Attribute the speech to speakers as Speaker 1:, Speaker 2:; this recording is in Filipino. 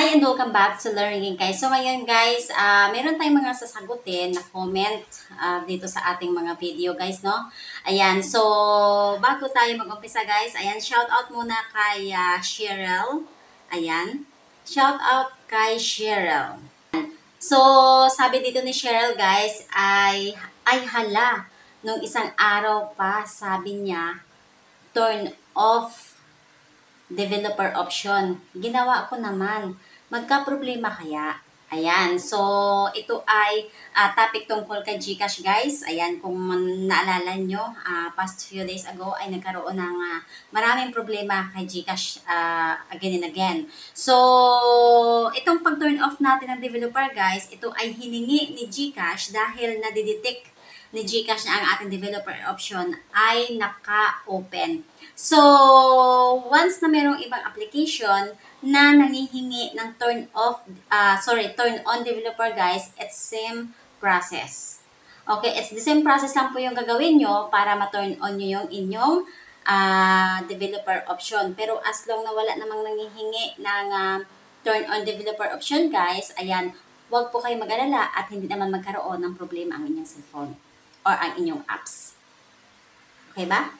Speaker 1: Hi and welcome back to Learning guys. So ngayon guys, meron tayong mga sasagutin na comment dito sa ating mga video guys, no? Ayan, so bago tayo mag-umpisa guys, ayan, shout out muna kay Cheryl. Ayan, shout out kay Cheryl. So sabi dito ni Cheryl guys, ay hala, nung isang araw pa sabi niya, turn off developer option. Ginawa ko naman. Magka-problema kaya? Ayan. So, ito ay topic tungkol kay GCash guys. Ayan, kung naalala nyo, past few days ago ay nagkaroon ng maraming problema kay GCash again and again. So, itong pag-turn off natin ng developer guys, ito ay hiningi ni GCash dahil nadidetect ni GCash na ang ating developer option ay naka-open. So, once na mayroong ibang application na nangihingi ng turn on developer guys, it's same process. Okay, it's the same process lang po yung gagawin nyo para ma-turn on nyo yung inyong developer option. Pero as long na wala namang nangihingi ng turn on developer option guys, ayan, huwag po kayo mag-alala at hindi naman magkaroon ng problema ang inyong cellphone or ang inyong apps. Okay ba?